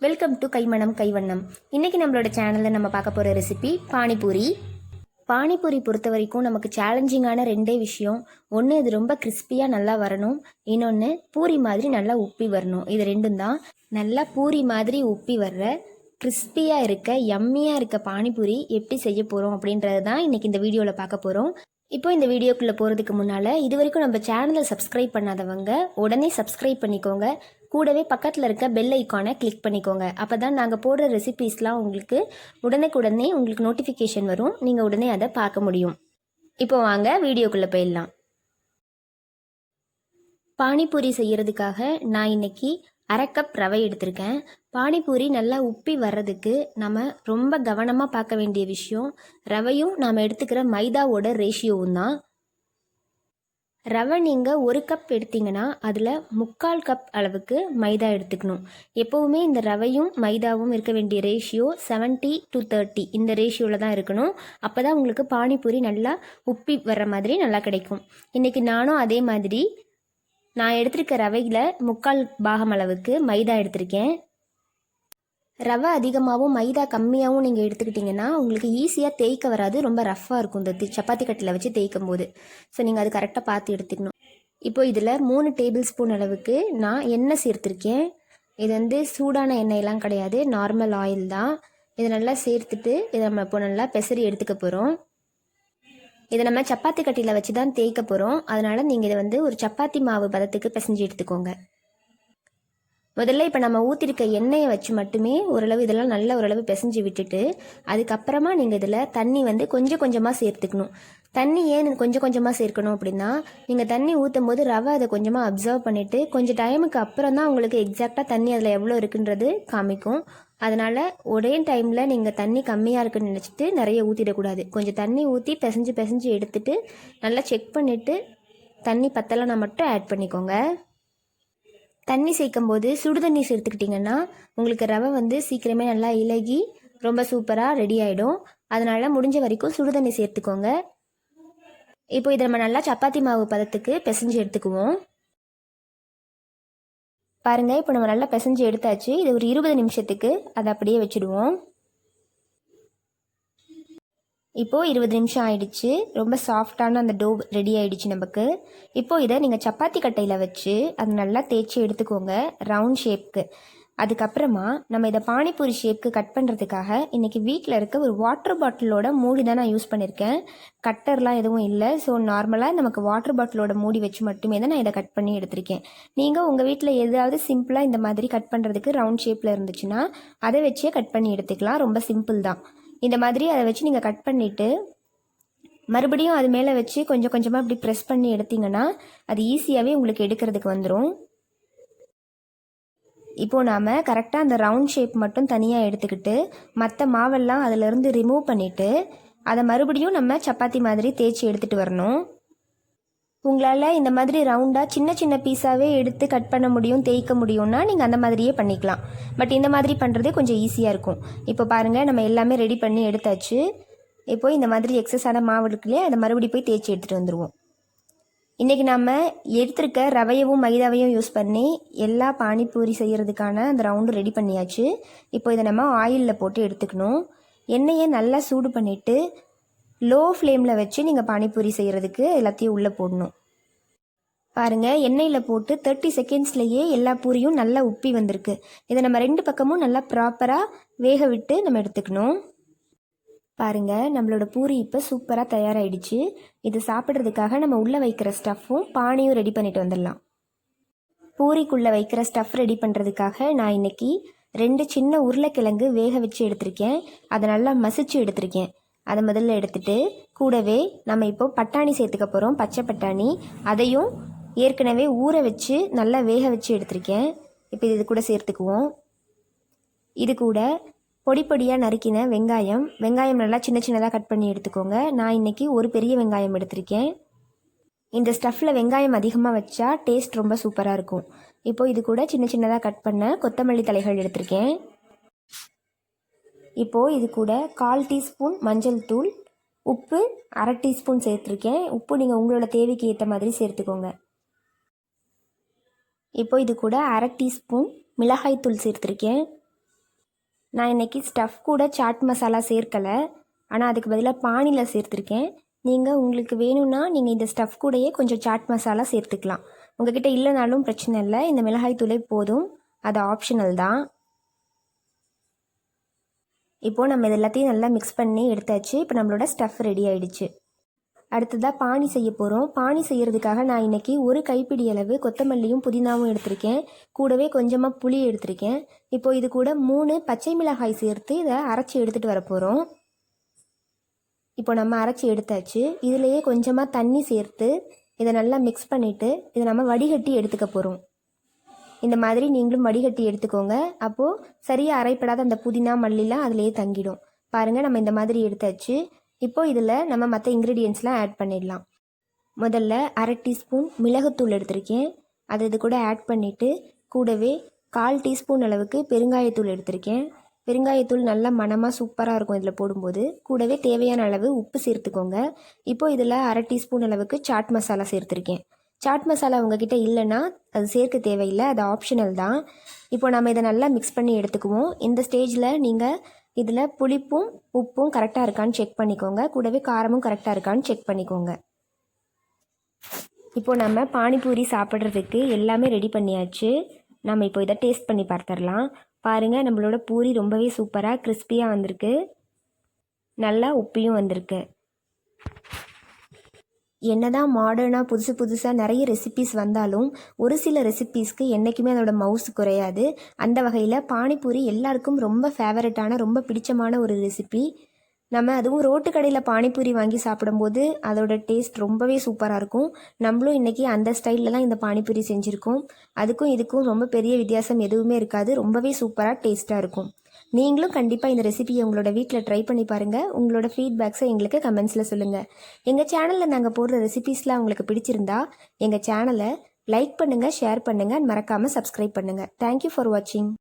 Welcome to கைமணம் கைவண்ணம். இன்றைக்கி நம்மளோட சேனலில் நம்ம பார்க்க போகிற ரெசிபி பானிபூரி. பானிபூரி பொறுத்த வரைக்கும் நமக்கு சேலஞ்சிங்கான ரெண்டே விஷயம். ஒன்று, இது ரொம்ப கிறிஸ்பியாக நல்லா வரணும். இன்னொன்று, பூரி மாதிரி நல்லா உப்பி வரணும். இது ரெண்டும் தான். நல்லா பூரி மாதிரி உப்பி வர்ற கிறிஸ்பியாக இருக்க யம்மியாக இருக்க பானிபூரி எப்படி செய்ய போகிறோம் அப்படின்றது தான் இன்றைக்கி இந்த வீடியோவில் பார்க்க போகிறோம். இப்போ இந்த வீடியோக்குள்ளே போகிறதுக்கு முன்னால் இது வரைக்கும் நம்ம சேனலை சப்ஸ்கிரைப் பண்ணாதவங்க உடனே சப்ஸ்கிரைப் பண்ணிக்கோங்க. கூடவே பக்கத்தில் இருக்க பெல் ஐக்கானை கிளிக் பண்ணிக்கோங்க. அப்போ தான் நாங்கள் போடுற ரெசிபீஸ்லாம் உங்களுக்கு உடனே உங்களுக்கு நோட்டிஃபிகேஷன் வரும். நீங்கள் உடனே அதை பார்க்க முடியும். இப்போ வாங்க வீடியோக்குள்ளே போயிடலாம். பானிபூரி செய்கிறதுக்காக நான் இன்னைக்கு 1/2 கப் ரவை எடுத்திருக்கேன். பானிபூரி நல்லா உப்பி வர்றதுக்கு நம்ம ரொம்ப கவனமாக பார்க்க வேண்டிய விஷயம் ரவையும் நாம் எடுத்துக்கிற மைதாவோட ரேஷியோவும் தான். ரவை நீங்கள் 1 கப் எடுத்தீங்கன்னா அதில் 3/4 கப் அளவுக்கு மைதா எடுத்துக்கணும். எப்போவுமே இந்த ரவையும் மைதாவும் இருக்க வேண்டிய ரேஷியோ 70-30 இந்த ரேஷியோவில் தான் இருக்கணும். அப்போ தான் உங்களுக்கு பானிபூரி நல்லா உப்பி வர்ற மாதிரி நல்லா கிடைக்கும். இன்றைக்கி நானும் அதே மாதிரி நான் எடுத்திருக்க ரவையில் 3/4 பாகம் அளவுக்கு மைதா எடுத்திருக்கேன். ரவை அதிகமாகவும் மைதா கம்மியாகவும் நீங்கள் எடுத்துக்கிட்டிங்கன்னா உங்களுக்கு ஈஸியாக தேய்க்க வராது, ரொம்ப ரஃப்பாக இருக்கும் இந்த சப்பாத்தி கட்டில் வச்சு தேய்க்கும் போது. ஸோ நீங்கள் அது கரெக்டாக பார்த்து எடுத்துக்கணும். இப்போ இதில் 3 டேபிள் ஸ்பூன் அளவுக்கு நான் எண்ணெய் சேர்த்துருக்கேன். இது சூடான எண்ணெயெல்லாம் கிடையாது, நார்மல் ஆயில் தான். இதை நல்லா சேர்த்துட்டு இதை நம்ம இப்போ நல்லா பெசரி எடுத்துக்க போகிறோம். இதை நம்ம சப்பாத்தி கட்டியில் வச்சு தான் தேய்க்க போகிறோம். அதனால் நீங்கள் இதை ஒரு சப்பாத்தி மாவு பதத்துக்கு பிசைஞ்சு எடுத்துக்கோங்க. முதல்ல இப்போ நம்ம ஊற்றிருக்க எண்ணெயை வச்சு மட்டுமே ஓரளவு இதெல்லாம் நல்லா ஓரளவு பிசைஞ்சு விட்டுட்டு அதுக்கப்புறமா நீங்கள் இதில் தண்ணி கொஞ்சம் கொஞ்சமாக சேர்த்துக்கணும். தண்ணி ஏன் கொஞ்சம் கொஞ்சமாக சேர்க்கணும் அப்படின்னா, நீங்கள் தண்ணி ஊற்றும் போது ரவை அதை கொஞ்சமாக அப்சர்வ் பண்ணிவிட்டு கொஞ்சம் டைமுக்கு அப்புறம் தான் உங்களுக்கு எக்ஸாக்டாக தண்ணி அதில் எவ்வளோ இருக்குன்றது காமிக்கும். அதனால் ஒரே டைமில் நீங்கள் தண்ணி கம்மியாக இருக்குன்னு நினச்சிட்டு நிறைய ஊற்றிடக்கூடாது. கொஞ்சம் தண்ணி ஊற்றி பிசைஞ்சு எடுத்துகிட்டு நல்லா செக் பண்ணிவிட்டு தண்ணி பத்தலைன்னா மட்டும் ஆட் பண்ணிக்கோங்க. தண்ணி சேர்க்கும் போது சுடு தண்ணி சேர்த்துக்கிட்டிங்கன்னா உங்களுக்கு ரவை சீக்கிரமே நல்லா இலகி ரொம்ப சூப்பராக ரெடி ஆகிடும். அதனால் முடிஞ்ச வரைக்கும் சுடு தண்ணி சேர்த்துக்கோங்க. இப்போ இதை நம்ம நல்லா சப்பாத்தி மாவு பதத்துக்கு பிசைஞ்சு எடுத்துக்குவோம். பாருங்கள், இப்போ நம்ம நல்லா பிசைஞ்சு எடுத்தாச்சு. இது ஒரு 20 நிமிஷத்துக்கு அதை அப்படியே வச்சுடுவோம். இப்போது 20 நிமிஷம் ஆயிடுச்சு. ரொம்ப சாஃப்டான அந்த டோ ரெடி ஆகிடுச்சு நமக்கு. இப்போது இதை நீங்கள் சப்பாத்தி கட்டையில் வச்சு அதை நல்லா தேய்ச்சி எடுத்துக்கோங்க ரவுண்ட் ஷேப்க்கு. அதுக்கப்புறமா நம்ம இதை பானிபூரி ஷேப்க்கு கட் பண்ணுறதுக்காக இன்றைக்கி வீட்டில் இருக்க ஒரு வாட்டர் பாட்டிலோட மூடி தான் நான் யூஸ் பண்ணியிருக்கேன். கட்டர்லாம் எதுவும் இல்லை. ஸோ நார்மலாக நமக்கு வாட்டர் பாட்டிலோட மூடி வச்சு மட்டுமே தான் நான் இதை கட் பண்ணி எடுத்திருக்கேன். நீங்கள் உங்கள் வீட்டில் எதாவது சிம்பிளாக இந்த மாதிரி கட் பண்ணுறதுக்கு ரவுண்ட் ஷேப்பில் இருந்துச்சுன்னா அதை வச்சே கட் பண்ணி எடுத்துக்கலாம். ரொம்ப சிம்பிள் தான். இந்த மாதிரி அதை வச்சு நீங்கள் கட் பண்ணிவிட்டு மறுபடியும் அது மேலே வச்சு கொஞ்சம் கொஞ்சமாக இப்படி ப்ரெஸ் பண்ணி எடுத்திங்கன்னா அது ஈஸியாகவே உங்களுக்கு எடுக்கிறதுக்கு வந்துடும். இப்போது நாம் கரெக்டாக அந்த ரவுண்ட் ஷேப் மட்டும் தனியாக எடுத்துக்கிட்டு மற்ற மாவெல்லாம் அதிலேருந்து ரிமூவ் பண்ணிவிட்டு அதை மறுபடியும் நம்ம சப்பாத்தி மாதிரி தேய்ச்சி எடுத்துகிட்டு வரணும். உங்களால் இந்த மாதிரி ரவுண்டாக சின்ன சின்ன பீஸாகவே எடுத்து கட் பண்ண முடியும், தேய்க்க முடியும்னா நீங்கள் அந்த மாதிரியே பண்ணிக்கலாம். பட் இந்த மாதிரி பண்ணுறதே கொஞ்சம் ஈஸியாக இருக்கும். இப்போ பாருங்கள், நம்ம எல்லாமே ரெடி பண்ணி எடுத்தாச்சு. இப்போது இந்த மாதிரி எக்ஸஸான மாவு இருக்குல்லையே அதை மறுபடியும் போய் தேய்ச்சி எடுத்துகிட்டு வந்துடுவோம். இன்றைக்கி நம்ம எடுத்துருக்க ரவையவும் மைதாவையும் யூஸ் பண்ணி எல்லா பானிபூரி செய்கிறதுக்கான அந்த ரவுண்டு ரெடி பண்ணியாச்சு. இப்போ இதை நம்ம ஆயிலில் போட்டு எடுத்துக்கணும். எண்ணெயை நல்லா சூடு பண்ணிவிட்டு லோ ஃப்ளேமில் வச்சு நீங்கள் பானிபூரி செய்கிறதுக்கு எல்லாத்தையும் உள்ளே போடணும். பாருங்கள், எண்ணெயில் போட்டு 30 செகண்ட்ஸ்லேயே எல்லா பூரியும் நல்லா உப்பி வந்திருக்கு. இதை நம்ம 2 பக்கமும் நல்லா ப்ராப்பராக வேக விட்டு நம்ம எடுத்துக்கணும். பாருங்கள், நம்மளோட பூரி இப்போ சூப்பராக தயாராகிடுச்சு. இது சாப்பிட்றதுக்காக நம்ம உள்ளே வைக்கிற ஸ்டஃப்பும் பானியும் ரெடி பண்ணிட்டு வந்துடலாம். பூரிக்குள்ளே வைக்கிற ஸ்டஃப் ரெடி பண்ணுறதுக்காக நான் இன்றைக்கி 2 சின்ன உருளைக்கிழங்கு வேக வச்சு எடுத்திருக்கேன். அதை நல்லா மசிச்சு எடுத்திருக்கேன். அதை முதல்ல எடுத்துட்டு கூடவே நம்ம இப்போ பட்டாணி சேர்த்துக்க போகிறோம். பச்சை பட்டாணி, அதையும் ஏற்கனவே ஊற வச்சு நல்லா வேக வச்சு எடுத்திருக்கேன். இப்போ இது கூட சேர்த்துக்குவோம். இது கூட பொடி பொடியாக நறுக்கின வெங்காயம் நல்லா சின்ன சின்னதாக கட் பண்ணி எடுத்துக்கோங்க. நான் இன்றைக்கி ஒரு பெரிய வெங்காயம் எடுத்திருக்கேன். இந்த ஸ்டஃப்பில் வெங்காயம் அதிகமாக வச்சா டேஸ்ட் ரொம்ப சூப்பராக இருக்கும். இப்போது இது கூட சின்ன சின்னதாக கட் பண்ண கொத்தமல்லி தலைகள் எடுத்திருக்கேன். இப்போது இது கூட 1/4 டீஸ்பூன் மஞ்சள் தூள், உப்பு 1/2 டீஸ்பூன் சேர்த்துருக்கேன். உப்பு நீங்கள் உங்களோட தேவைக்கு ஏற்ற மாதிரி சேர்த்துக்கோங்க. இப்போ இது கூட 1/2 டீஸ்பூன் மிளகாய் தூள் சேர்த்துருக்கேன். நான் இன்றைக்கி ஸ்டஃப் கூட சாட் மசாலா சேர்க்கலை, ஆனால் அதுக்கு பதிலாக பானியில் சேர்த்துருக்கேன். நீங்கள் உங்களுக்கு வேணும்னா நீங்கள் இந்த ஸ்டஃப் கூடயே கொஞ்சம் சாட் மசாலா சேர்த்துக்கலாம். உங்ககிட்ட இல்லைனாலும் பிரச்சனை இல்லை, இந்த மிளகாய் தூளே போதும், அது ஆப்ஷனல் தான். இப்போது நம்ம இது எல்லாத்தையும் நல்லா மிக்ஸ் பண்ணி எடுத்தாச்சு. இப்போ நம்மளோட ஸ்டஃப் ரெடி ஆகிடுச்சு. அடுத்ததாக பானி செய்ய போகிறோம். பானி செய்கிறதுக்காக நான் இன்றைக்கி ஒரு கைப்பிடி அளவு கொத்தமல்லியும் புதினாவும் எடுத்திருக்கேன். கூடவே கொஞ்சமாக புளி எடுத்திருக்கேன். இப்போது இது கூட 3 பச்சை மிளகாய் சேர்த்து இதை அரைச்சி எடுத்துகிட்டு வர போகிறோம். இப்போ நம்ம அரைச்சி எடுத்தாச்சு. இதிலையே கொஞ்சமாக தண்ணி சேர்த்து இதை நல்லா மிக்ஸ் பண்ணிவிட்டு இதை நம்ம வடிகட்டி எடுத்துக்க போகிறோம். இந்த மாதிரி நீங்களும் வடிகட்டி எடுத்துக்கோங்க. அப்போது சரியாக அரைப்படாத அந்த புதினா மல்லிலாம் அதிலேயே தங்கிடும். பாருங்கள், நம்ம இந்த மாதிரி எடுத்தாச்சு. இப்போது இதில் நம்ம மற்ற இன்க்ரீடியன்ட்ஸ்லாம் ஆட் பண்ணிடலாம். முதல்ல 1/2 டீஸ்பூன் மிளகுத்தூள் எடுத்திருக்கேன், அதை இது கூட ஆட் பண்ணிவிட்டு கூடவே 1/4 டீஸ்பூன் அளவுக்கு பெருங்காயத்தூள் எடுத்திருக்கேன். பெருங்காயத்தூள் நல்லா மணமாக சூப்பராக இருக்கும் இதில் போடும்போது. கூடவே தேவையான அளவு உப்பு சேர்த்துக்கோங்க. இப்போது இதில் 1/2 டீஸ்பூன் அளவுக்கு சாட் மசாலா சேர்த்துருக்கேன். சாட் மசாலா உங்ககிட்ட இல்லைன்னா அது சேர்க்க தேவையில்லை, அது ஆப்ஷனல் தான். இப்போ நம்ம இதை நல்லா மிக்ஸ் பண்ணி எடுத்துக்குவோம். இந்த ஸ்டேஜில் நீங்கள் இதில் புளிப்பும் உப்பும் கரெக்டாக இருக்கான்னு செக் பண்ணிக்கோங்க. கூடவே காரமும் கரெக்டாக இருக்கான்னு செக் பண்ணிக்கோங்க. இப்போது நம்ம பானிபூரி சாப்பிட்றதுக்கு எல்லாமே ரெடி பண்ணியாச்சு. நம்ம இப்போ இதை டேஸ்ட் பண்ணி பார்த்துடலாம். பாருங்கள், நம்மளோட பூரி ரொம்பவே சூப்பராக கிறிஸ்பியாக வந்திருக்கு, நல்லா உப்பியும் வந்திருக்கு. என்னதான் மாடர்னாக புதுசாக நிறைய ரெசிபீஸ் வந்தாலும் ஒரு சில ரெசிபீஸ்க்கு என்றைக்குமே அதோட மவுசு குறையாது. அந்த வகையில் பானிபூரி எல்லாருக்கும் ரொம்ப ஃபேவரட்டான, ரொம்ப பிடிச்சமான ஒரு ரெசிபி. நம்ம அதுவும் ரோட்டு கடையில் பானிபூரி வாங்கி சாப்பிடும்போது அதோட டேஸ்ட் ரொம்பவே சூப்பராக இருக்கும். நம்மளும் இன்றைக்கி அந்த ஸ்டைலில் தான் இந்த பானிபூரி செஞ்சுருக்கோம். அதுக்கும் இதுக்கும் ரொம்ப பெரிய வித்தியாசம் எதுவுமே இருக்காது. ரொம்பவே சூப்பராக டேஸ்ட்டாக இருக்கும். நீங்களும் கண்டிப்பாக இந்த ரெசிபியை உங்களோட வீட்டில் ட்ரை பண்ணி பாருங்கள். உங்களோட ஃபீட்பேக்ஸை எங்களுக்கு கமெண்ட்ஸில் சொல்லுங்கள். எங்கள் சேனலில் நாங்கள் போடுற ரெசிபீஸ்லாம் உங்களுக்கு பிடிச்சிருந்தா எங்கள் சேனலை லைக் பண்ணுங்கள், ஷேர் பண்ணுங்கள், மறக்காமல் சப்ஸ்கிரைப் பண்ணுங்கள். தேங்க்யூ ஃபார் வாட்சிங்.